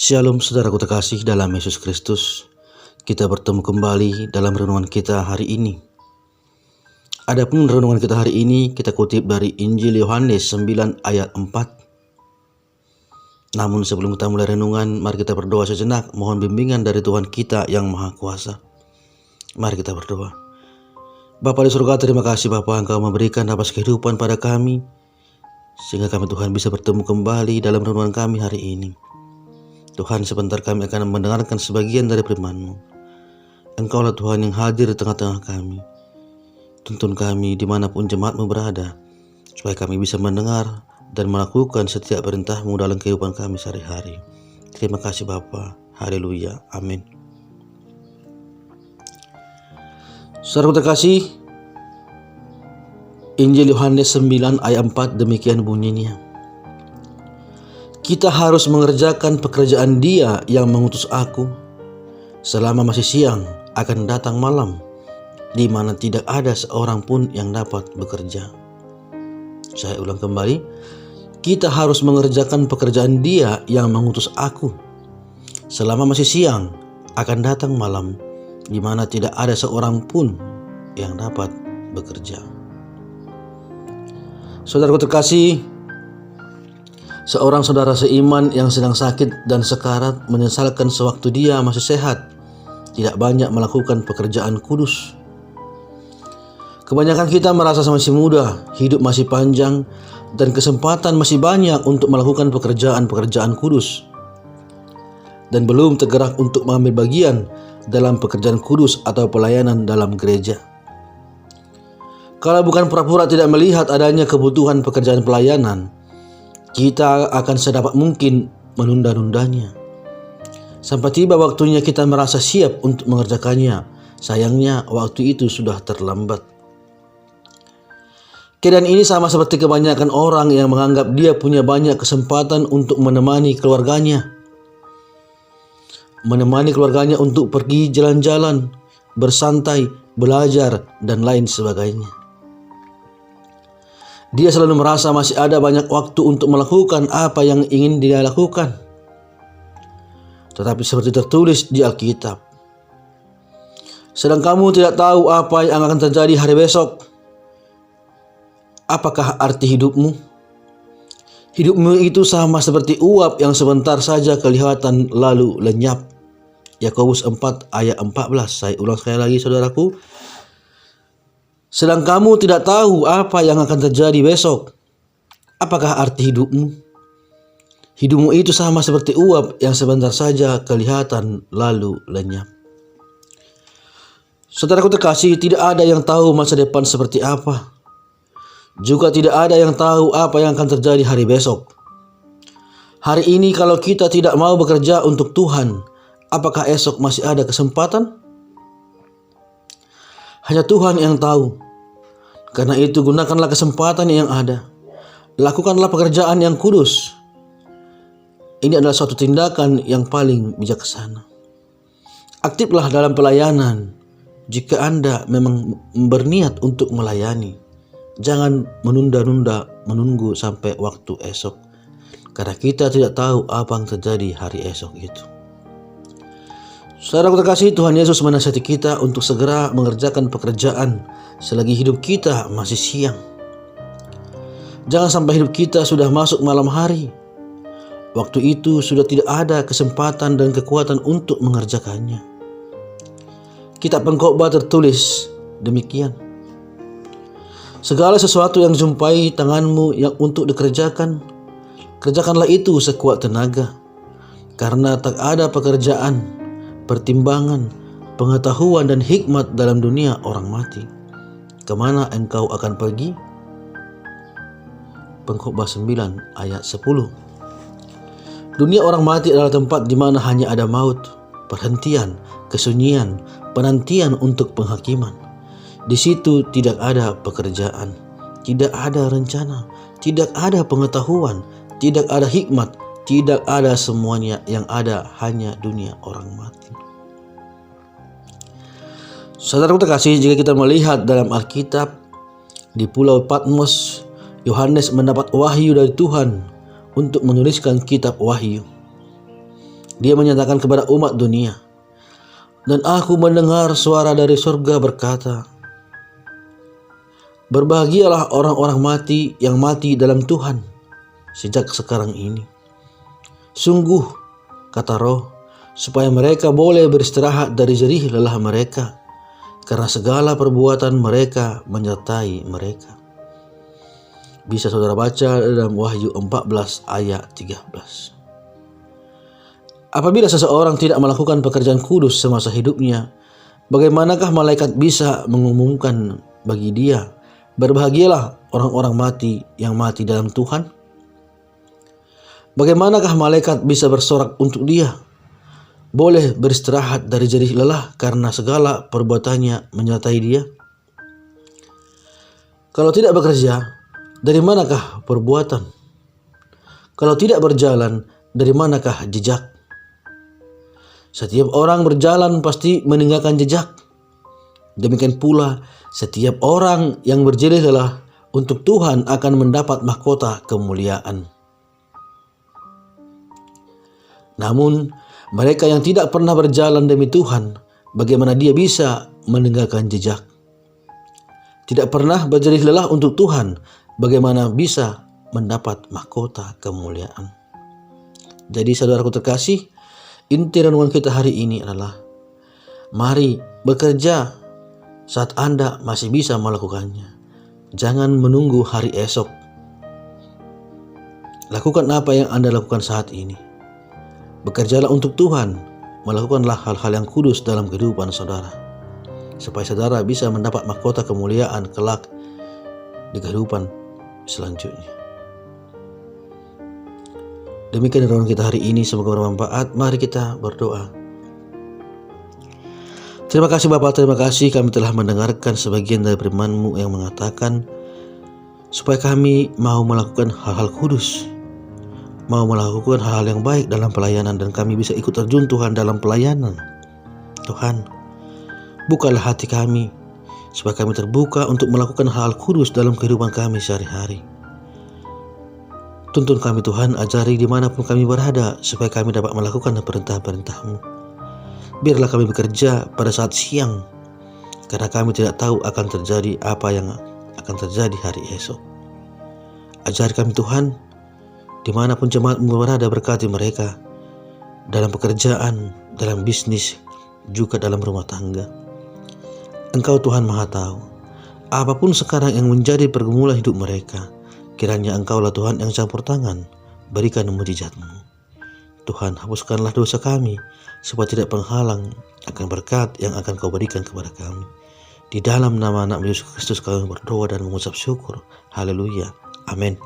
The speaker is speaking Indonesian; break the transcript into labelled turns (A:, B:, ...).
A: Shalom saudaraku terkasih dalam Yesus Kristus. Kita bertemu kembali dalam renungan kita hari ini. Adapun renungan kita hari ini kita kutip dari Injil Yohanes 9 ayat 4. Namun sebelum kita mulai renungan, mari kita berdoa sejenak, mohon bimbingan dari Tuhan kita yang Maha Kuasa. Mari kita berdoa. Bapa di surga, terima kasih Bapa, Engkau memberikan nafas kehidupan pada kami, sehingga kami Tuhan bisa bertemu kembali dalam renungan kami hari ini. Tuhan, sebentar kami akan mendengarkan sebagian dari firman-Mu. Engkaulah Tuhan yang hadir di tengah-tengah kami. Tuntun kami dimanapun jemaat-Mu berada, supaya kami bisa mendengar dan melakukan setiap perintah-Mu dalam kehidupan kami sehari-hari. Terima kasih Bapa. Haleluya. Amin. Saudara terkasih, Injil Yohanes 9 ayat 4 demikian bunyinya. Kita harus mengerjakan pekerjaan Dia yang mengutus aku. Selama masih siang akan datang malam, di mana tidak ada seorang pun yang dapat bekerja. Saya ulang kembali. Kita harus mengerjakan pekerjaan Dia yang mengutus aku. Selama masih siang akan datang malam, di mana tidak ada seorang pun yang dapat bekerja. Saudaraku terkasih, seorang saudara seiman yang sedang sakit dan sekarat menyesalkan sewaktu dia masih sehat, tidak banyak melakukan pekerjaan kudus. Kebanyakan kita merasa masih muda, hidup masih panjang, dan kesempatan masih banyak untuk melakukan pekerjaan-pekerjaan kudus, dan belum tergerak untuk mengambil bagian dalam pekerjaan kudus atau pelayanan dalam gereja. Kalau bukan pura-pura tidak melihat adanya kebutuhan pekerjaan pelayanan, kita akan sedapat mungkin menunda-nundanya. Sampai tiba waktunya kita merasa siap untuk mengerjakannya. Sayangnya waktu itu sudah terlambat. Keadaan ini sama seperti kebanyakan orang yang menganggap dia punya banyak kesempatan untuk menemani keluarganya. Menemani keluarganya untuk pergi jalan-jalan, bersantai, belajar, dan lain sebagainya. Dia selalu merasa masih ada banyak waktu untuk melakukan apa yang ingin dia lakukan. Tetapi seperti tertulis di Alkitab, sedang kamu tidak tahu apa yang akan terjadi hari besok. Apakah arti hidupmu? Hidupmu itu sama seperti uap yang sebentar saja kelihatan lalu lenyap. Yakobus 4 ayat 14. Saya ulang sekali lagi saudaraku. Sedang kamu tidak tahu apa yang akan terjadi besok. Apakah arti hidupmu? Hidupmu itu sama seperti uap yang sebentar saja kelihatan lalu lenyap. Saudaraku terkasih, tidak ada yang tahu masa depan seperti apa. Juga tidak ada yang tahu apa yang akan terjadi hari besok. Hari ini kalau kita tidak mau bekerja untuk Tuhan, apakah esok masih ada kesempatan? Hanya Tuhan yang tahu. Karena itu gunakanlah kesempatan yang ada. Lakukanlah pekerjaan yang kudus. Ini adalah suatu tindakan yang paling bijaksana. Aktiflah dalam pelayanan. Jika Anda memang berniat untuk melayani, jangan menunda-nunda menunggu sampai waktu esok. Karena kita tidak tahu apa yang terjadi hari esok itu. Saudara terkasih, Tuhan Yesus menasihati kita untuk segera mengerjakan pekerjaan selagi hidup kita masih siang. Jangan sampai hidup kita sudah masuk malam hari. Waktu itu sudah tidak ada kesempatan dan kekuatan untuk mengerjakannya. Kitab Pengkhotbah tertulis demikian. Segala sesuatu yang jumpai tanganmu yang untuk dikerjakan, kerjakanlah itu sekuat tenaga. Karena tak ada pekerjaan, pertimbangan, pengetahuan dan hikmat dalam dunia orang mati. Kemana engkau akan pergi? Pengkhotbah 9 ayat 10. Dunia orang mati adalah tempat di mana hanya ada maut, perhentian, kesunyian, penantian untuk penghakiman. Di situ tidak ada pekerjaan, tidak ada rencana, tidak ada pengetahuan, tidak ada hikmat, tidak ada semuanya. Yang ada hanya dunia orang mati. Saudaraku terkasih, jika kita melihat dalam Alkitab, di Pulau Patmos, Yohanes mendapat wahyu dari Tuhan untuk menuliskan kitab Wahyu. Dia menyatakan kepada umat dunia, dan aku mendengar suara dari surga berkata, berbahagialah orang-orang mati yang mati dalam Tuhan sejak sekarang ini. Sungguh, kata Roh, supaya mereka boleh beristirahat dari jerih lelah mereka, karena segala perbuatan mereka menyertai mereka. Bisa saudara baca dalam Wahyu 14 ayat 13. Apabila seseorang tidak melakukan pekerjaan kudus semasa hidupnya, bagaimanakah malaikat bisa mengumumkan bagi dia, berbahagialah orang-orang mati yang mati dalam Tuhan? Bagaimanakah malaikat bisa bersorak untuk dia, boleh beristirahat dari jerih lelah karena segala perbuatannya menyertai dia? Kalau tidak bekerja, dari manakah perbuatan? Kalau tidak berjalan, dari manakah jejak? Setiap orang berjalan pasti meninggalkan jejak. Demikian pula setiap orang yang berjerih lelah untuk Tuhan akan mendapat mahkota kemuliaan. Namun mereka yang tidak pernah berjalan demi Tuhan, bagaimana dia bisa meninggalkan jejak? Tidak pernah berjerih lelah untuk Tuhan, bagaimana bisa mendapat mahkota kemuliaan? Jadi saudaraku terkasih, inti renungan kita hari ini adalah mari bekerja saat Anda masih bisa melakukannya. Jangan menunggu hari esok. Lakukan apa yang Anda lakukan saat ini. Bekerjalah untuk Tuhan. Melakukanlah hal-hal yang kudus dalam kehidupan saudara, supaya saudara bisa mendapat mahkota kemuliaan kelak di kehidupan selanjutnya. Demikian renungan kita hari ini, semoga bermanfaat. Mari kita berdoa. Terima kasih Bapa, terima kasih kami telah mendengarkan sebagian dari firman-Mu yang mengatakan supaya kami mau melakukan hal-hal kudus, mau melakukan hal-hal yang baik dalam pelayanan, dan kami bisa ikut terjun Tuhan dalam pelayanan. Tuhan, bukalah hati kami supaya kami terbuka untuk melakukan hal-hal kudus dalam kehidupan kami sehari-hari. Tuntun kami Tuhan, ajari dimanapun kami berada supaya kami dapat melakukan perintah-perintah-Mu. Biarlah kami bekerja pada saat siang, karena kami tidak tahu akan terjadi apa yang akan terjadi hari esok. Ajari kami Tuhan, dimanapun jemaat-Mu berada, berkati mereka dalam pekerjaan, dalam bisnis, juga dalam rumah tangga. Engkau Tuhan Maha Tahu, apapun sekarang yang menjadi pergumulan hidup mereka, kiranya Engkaulah Tuhan yang campur tangan, berikan mujizat-Mu. Tuhan, hapuskanlah dosa kami, supaya tidak penghalang akan berkat yang akan Kau berikan kepada kami. Di dalam nama Anak Yesus Kristus kami berdoa dan mengucap syukur. Haleluya. Amin.